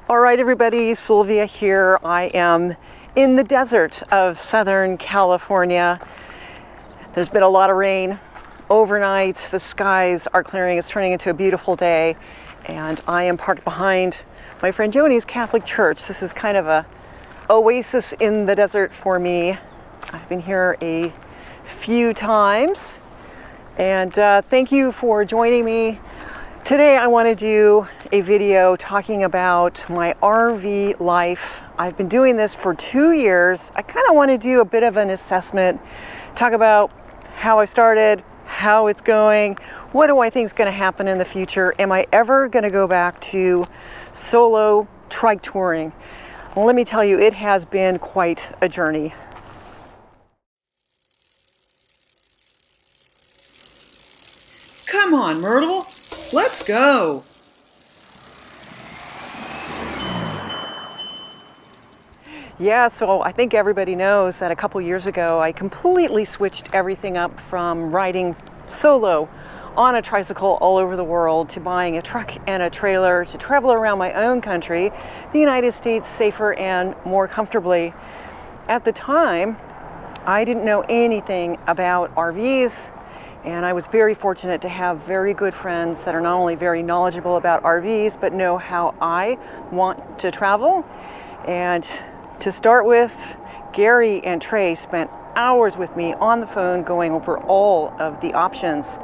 All right, everybody, Sylvia here. I am in the desert of Southern California. There's been a lot of rain overnight. The skies are clearing. It's turning into a beautiful day. And I am parked behind my friend Joni's Catholic church. This is kind of a oasis in the desert for me. I've been here a few times. And thank you for joining me. Today I want to do a video talking about my RV life. I've been doing this for 2 years. I kind of want to do a bit of an assessment, talk about how I started, how it's going, what do I think is going to happen in the future, am I ever going to go back to solo trike touring? Well, let me tell you, it has been quite a journey. Come on, Myrtle. Let's go. Yeah, so I think everybody knows that a couple years ago I completely switched everything up from riding solo on a tricycle all over the world to buying a truck and a trailer to travel around my own country, the United States, safer and more comfortably. At the time, I didn't know anything about RVs. And I was very fortunate to have very good friends that are not only very knowledgeable about RVs, but know how I want to travel. And to start with, Gary and Trey spent hours with me on the phone going over all of the options.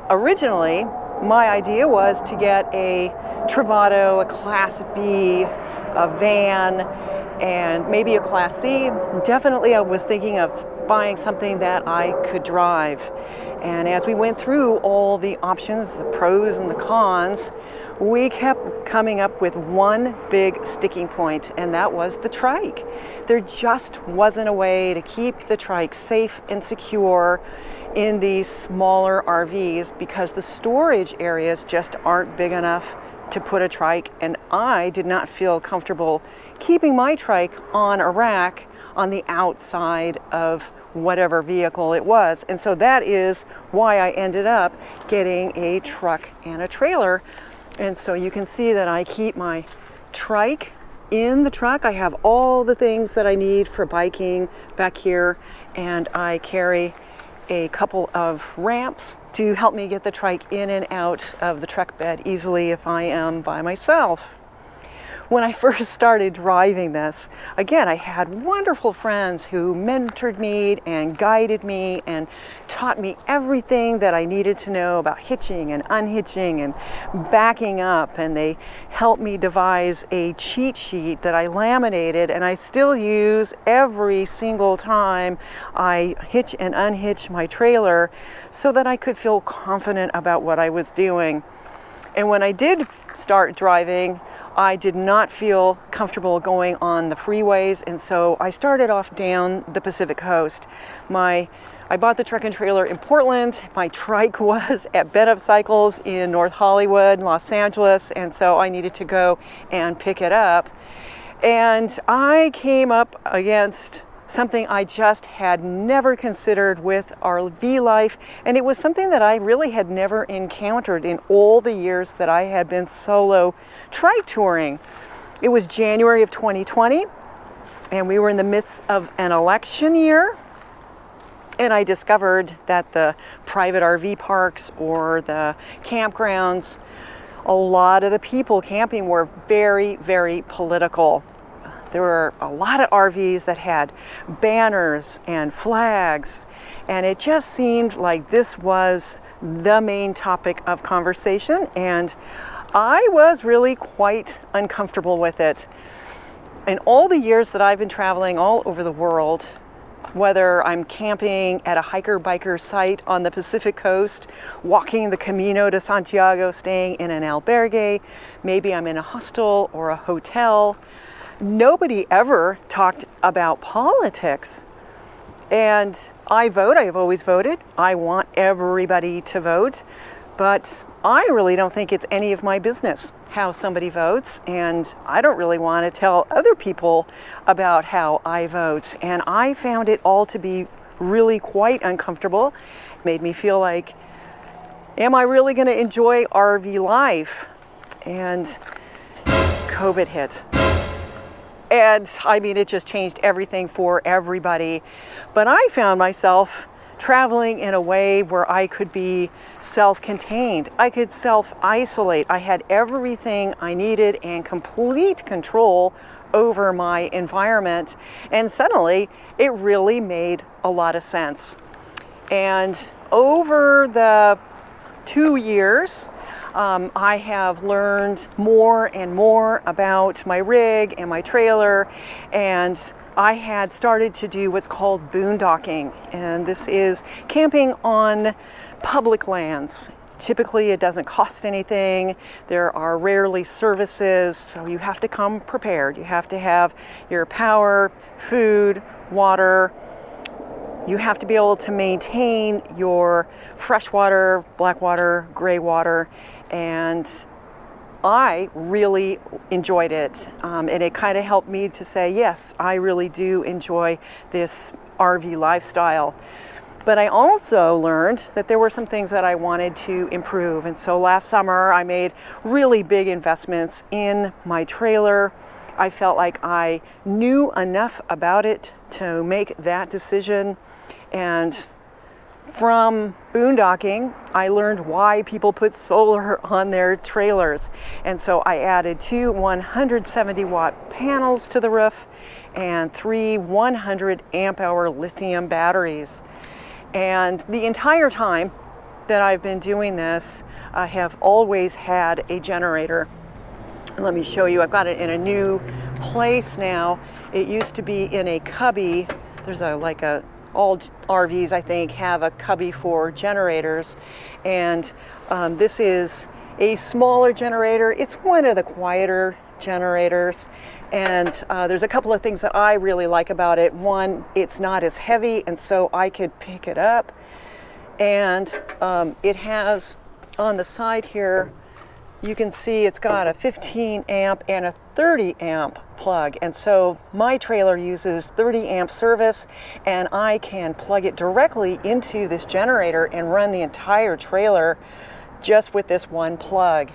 Originally, my idea was to get a Travato, a Class B, a van, and maybe a Class C. Definitely I was thinking of buying something that I could drive. And as we went through all the options, the pros and the cons, we kept coming up with one big sticking point, and that was the trike. There just wasn't a way to keep the trike safe and secure in these smaller RVs because the storage areas just aren't big enough to put a trike, and I did not feel comfortable keeping my trike on a rack on the outside of whatever vehicle it was. And so that is why I ended up getting a truck and a trailer. And so you can see that I keep my trike in the truck. I have all the things that I need for biking back here, and I carry a couple of ramps to help me get the trike in and out of the truck bed easily if I am by myself. When I first started driving this, again, I had wonderful friends who mentored me and guided me and taught me everything that I needed to know about hitching and unhitching and backing up. And they helped me devise a cheat sheet that I laminated and I still use every single time I hitch and unhitch my trailer so that I could feel confident about what I was doing. And when I did start driving, I did not feel comfortable going on the freeways, and so I started off down the Pacific Coast. I bought the truck and trailer in Portland. My trike was at Bed Up Cycles in North Hollywood, Los Angeles, and so I needed to go and pick it up. And I came up against something I just had never considered with RV life, and it was something that I really had never encountered in all the years that I had been solo trike touring. It was January of 2020, and we were in the midst of an election year, and I discovered that the private RV parks or the campgrounds, a lot of the people camping were very, very political. There were a lot of RVs that had banners and flags, and it just seemed like this was the main topic of conversation, and I was really quite uncomfortable with it. In all the years that I've been traveling all over the world, whether I'm camping at a hiker-biker site on the Pacific Coast, walking the Camino de Santiago, staying in an albergue, maybe I'm in a hostel or a hotel, nobody ever talked about politics. And I vote, I've always voted. I want everybody to vote, but I really don't think it's any of my business how somebody votes, and I don't really want to tell other people about how I vote. And I found it all to be really quite uncomfortable. It made me feel like, am I really going to enjoy RV life? And COVID hit. And I mean, it just changed everything for everybody. But I found myself traveling in a way where I could be self-contained. I could self-isolate. I had everything I needed and complete control over my environment. And suddenly, it really made a lot of sense. And over the 2 years, I have learned more and more about my rig and my trailer, and I had started to do what's called boondocking, and this is camping on public lands. Typically it doesn't cost anything, there are rarely services, so you have to come prepared. You have to have your power, food, water. You have to be able to maintain your freshwater, black water, gray water, and I really enjoyed it. And it kind of helped me to say, yes, I really do enjoy this RV lifestyle. But I also learned that there were some things that I wanted to improve. And so last summer I made really big investments in my trailer. I felt like I knew enough about it to make that decision. And from boondocking, I learned why people put solar on their trailers. And so I added 2 170 watt panels to the roof and 3 100 amp hour lithium batteries. And the entire time that I've been doing this, I have always had a generator. Let me show you, I've got it in a new place now. It used to be in a cubby. There's all RVs, I think, have a cubby for generators. And this is a smaller generator. It's one of the quieter generators. And there's a couple of things that I really like about it. One, it's not as heavy, and so I could pick it up. And it has on the side here, you can see it's got a 15 amp and a 30 amp plug. And so my trailer uses 30 amp service, and I can plug it directly into this generator and run the entire trailer just with this one plug.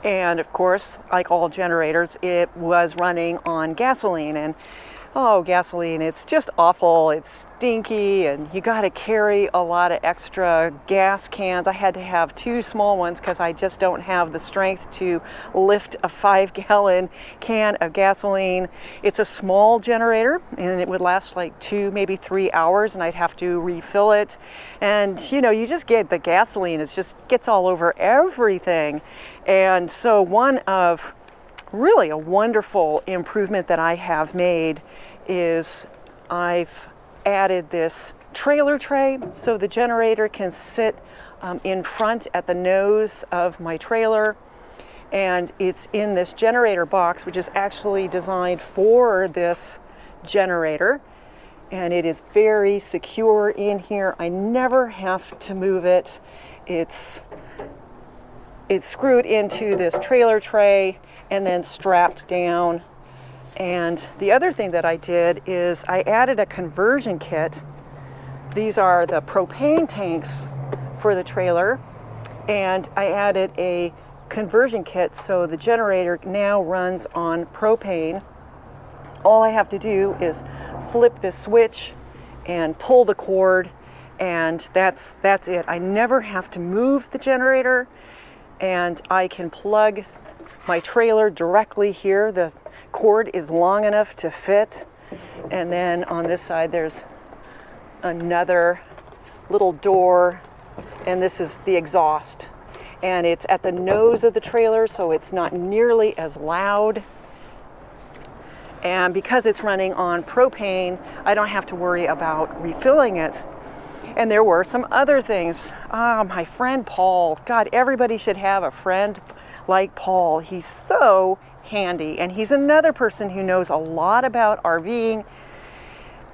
And of course, like all generators, it was running on gasoline, and gasoline, it's just awful. It's stinky, and you got to carry a lot of extra gas cans. I had to have 2 small ones because I just don't have the strength to lift a 5-gallon can of gasoline. It's a small generator, and it would last like 2, maybe 3 hours, and I'd have to refill it. And you just get the gasoline, it just gets all over everything. And so one of really a wonderful improvement that I have made is I've added this trailer tray so the generator can sit in front at the nose of my trailer, and it's in this generator box, which is actually designed for this generator, and it is very secure in here. I never have to move it. It's screwed into this trailer tray and then strapped down. And the other thing that I did is I added a conversion kit. These are the propane tanks for the trailer, and I added a conversion kit so the generator now runs on propane. All I have to do is flip this switch and pull the cord, and that's it. I never have to move the generator, and I can plug my trailer directly here. The cord is long enough to fit. And then on this side there's another little door, and this is the exhaust. And it's at the nose of the trailer, so it's not nearly as loud. And because it's running on propane, I don't have to worry about refilling it. And there were some other things. My friend Paul, God, everybody should have a friend like Paul. He's so handy, and he's another person who knows a lot about RVing.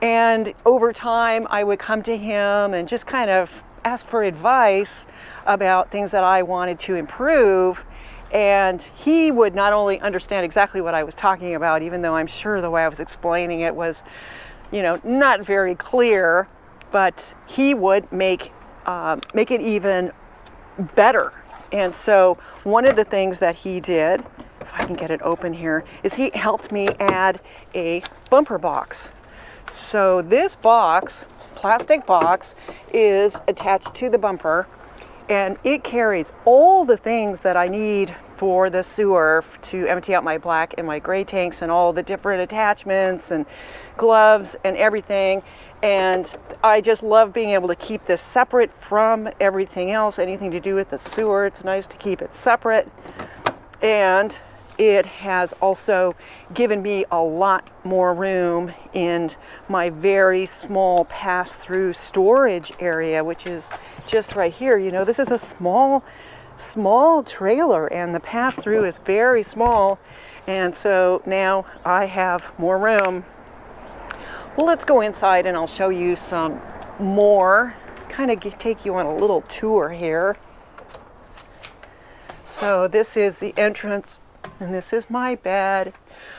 And over time, I would come to him and just kind of ask for advice about things that I wanted to improve. And he would not only understand exactly what I was talking about, even though I'm sure the way I was explaining it was, not very clear, but he would make it even better. And so one of the things that he did, if I can get it open here, is he helped me add a bumper box. So this box, plastic box, is attached to the bumper, and it carries all the things that I need for the sewer to empty out my black and my gray tanks and all the different attachments and gloves and everything. And I just love being able to keep this separate from everything else, anything to do with the sewer. It's nice to keep it separate. And it has also given me a lot more room in my very small pass-through storage area, which is just right here. You know, this is a small trailer, and the pass-through is very small. And so now I have more room. Well, let's go inside and I'll show you some more, kind of take you on a little tour here. So this is the entrance, and this is my bed.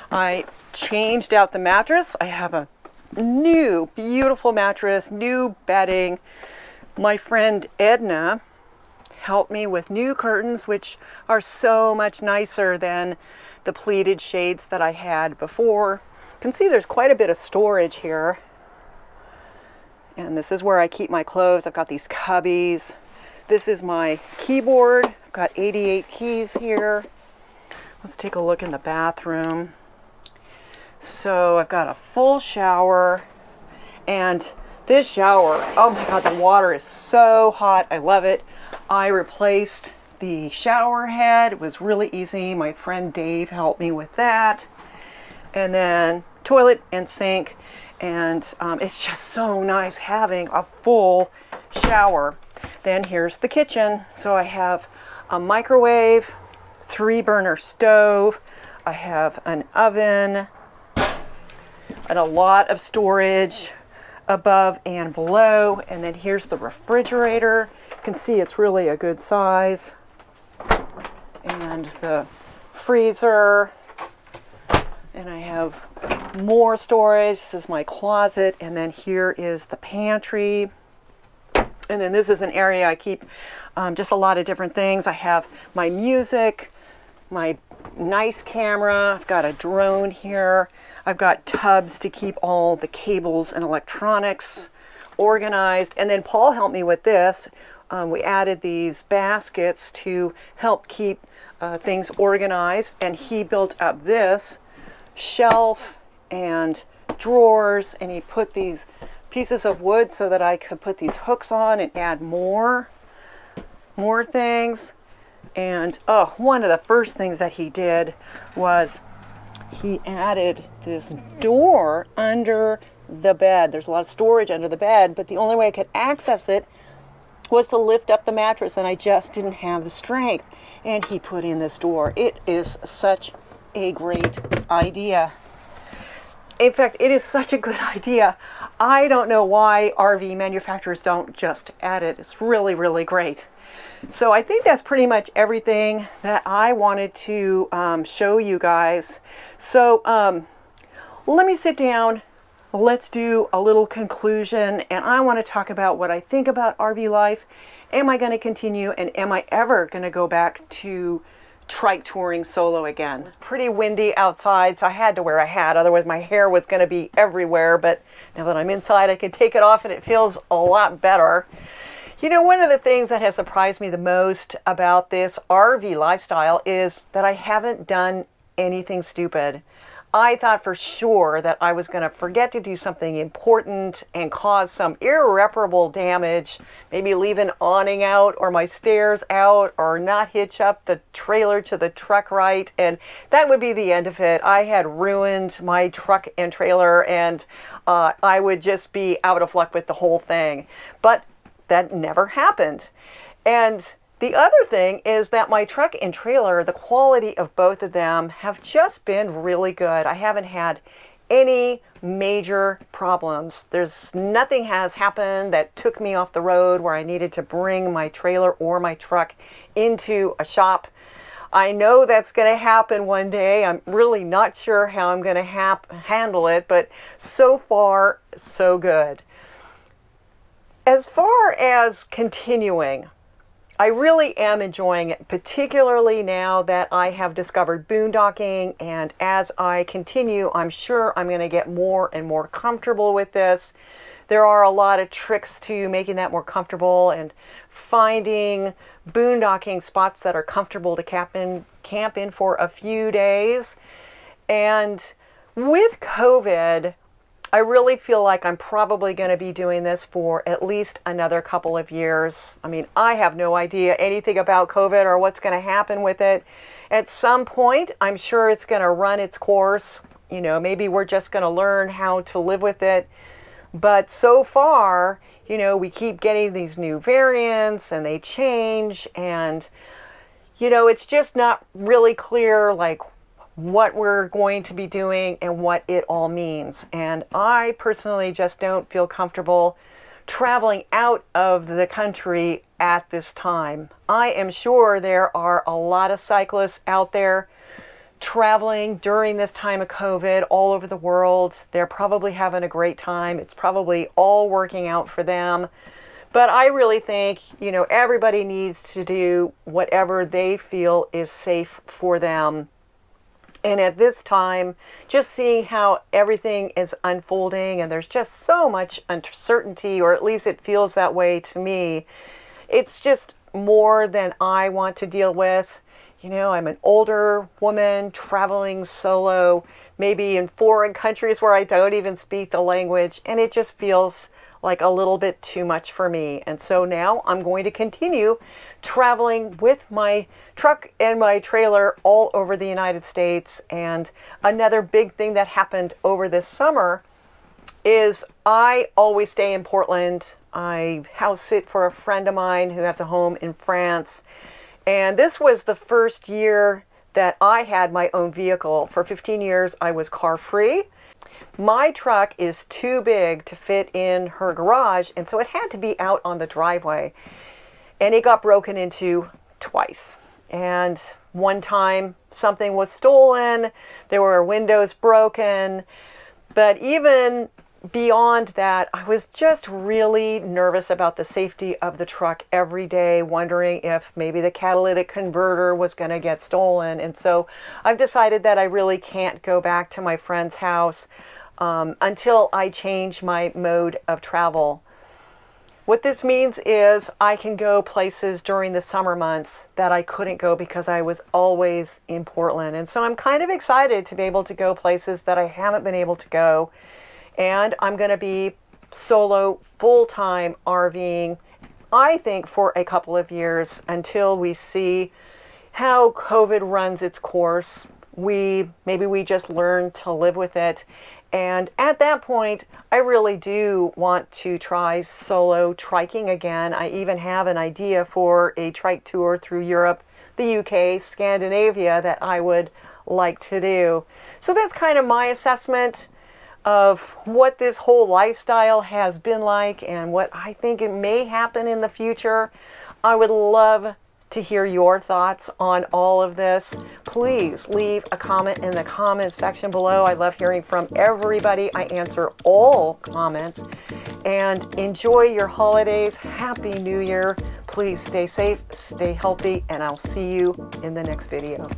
I changed out the mattress. I have a new, beautiful mattress, new bedding. My friend Edna helped me with new curtains, which are so much nicer than the pleated shades that I had before. You can see there's quite a bit of storage here. And this is where I keep my clothes. I've got these cubbies. This is my keyboard. I've got 88 keys here. Let's take a look in the bathroom. So I've got a full shower, and this shower, oh my God, the water is so hot. I love it. I replaced the shower head. It was really easy. My friend Dave helped me with that. And then toilet and sink. And it's just so nice having a full shower. Then here's the kitchen. So I have a microwave, 3-burner stove. I have an oven and a lot of storage above and below. And then here's the refrigerator. You can see it's really a good size. And the freezer. And I have more storage. This is my closet. And then here is the pantry. And then this is an area I keep just a lot of different things. I have my music, my nice camera. I've got a drone here. I've got tubs to keep all the cables and electronics organized. And then Paul helped me with this. We added these baskets to help keep things organized. And he built up this shelf and drawers. And he put these pieces of wood so that I could put these hooks on and add more things. And one of the first things that he did was he added this door under the bed. There's a lot of storage under the bed, but the only way I could access it was to lift up the mattress, and I just didn't have the strength. And he put in this door. It is such a great idea. In fact, it is such a good idea. I don't know why RV manufacturers don't just add it. It's really, really great. So I think that's pretty much everything that I wanted to show you guys. So let me sit down. Let's do a little conclusion. And I want to talk about what I think about RV life. Am I going to continue? And am I ever going to go back to trike touring solo again? It was pretty windy outside, so I had to wear a hat. Otherwise, my hair was going to be everywhere. But now that I'm inside, I can take it off and it feels a lot better. You know, one of the things that has surprised me the most about this RV lifestyle is that I haven't done anything stupid. I thought for sure that I was going to forget to do something important and cause some irreparable damage, maybe leave an awning out or my stairs out or not hitch up the trailer to the truck right, and that would be the end of it. I had ruined my truck and trailer, and I would just be out of luck with the whole thing. But that never happened. And the other thing is that my truck and trailer, the quality of both of them have just been really good. I haven't had any major problems. Nothing has happened that took me off the road where I needed to bring my trailer or my truck into a shop. I know that's going to happen one day. I'm really not sure how I'm going to handle it, but so far, so good. As far as continuing, I really am enjoying it, particularly now that I have discovered boondocking, and as I continue, I'm sure I'm going to get more and more comfortable with this. There are a lot of tricks to making that more comfortable and finding boondocking spots that are comfortable to camp in for a few days. And with COVID, I really feel like I'm probably going to be doing this for at least another couple of years. I mean, I have no idea anything about COVID or what's going to happen with it. At some point, I'm sure it's going to run its course. You know, maybe we're just going to learn how to live with it. But so far, you know, we keep getting these new variants and they change, and, you know, it's just not really clear, like, what we're going to be doing and what it all means. And I personally just don't feel comfortable traveling out of the country at this time. I am sure there are a lot of cyclists out there traveling during this time of COVID all over the world. They're probably having a great time. It's probably all working out for them. But I really think, you know, everybody needs to do whatever they feel is safe for them. And at this time, just seeing how everything is unfolding, and there's just so much uncertainty, or at least it feels that way to me, it's just more than I want to deal with. You know, I'm an older woman traveling solo, maybe in foreign countries where I don't even speak the language, and it just feels like a little bit too much for me. And so now I'm going to continue traveling with my truck and my trailer all over the United States. And another big thing that happened over this summer is I always stay in Portland. I house sit for a friend of mine who has a home in France. And this was the first year that I had my own vehicle. For 15 years, I was car free. My truck is too big to fit in her garage, and so it had to be out on the driveway. And it got broken into twice. And one time something was stolen, there were windows broken. But even beyond that, I was just really nervous about the safety of the truck every day, wondering if maybe the catalytic converter was going to get stolen. And so I've decided that I really can't go back to my friend's house until I change my mode of travel. What this means is I can go places during the summer months that I couldn't go because I was always in Portland. And so I'm kind of excited to be able to go places that I haven't been able to go. And I'm going to be solo full-time RVing, I think, for a couple of years until we see how COVID runs its course. Maybe we just learn to live with it. And at that point, I really do want to try solo triking again. I even have an idea for a trike tour through Europe, the UK, Scandinavia that I would like to do. So that's kind of my assessment of what this whole lifestyle has been like and what I think it may happen in the future. I would love to hear your thoughts on all of this. Please leave a comment in the comments section below. I love hearing from everybody. I answer all comments. And enjoy your holidays. Happy New Year. Please stay safe, stay healthy, and I'll see you in the next video.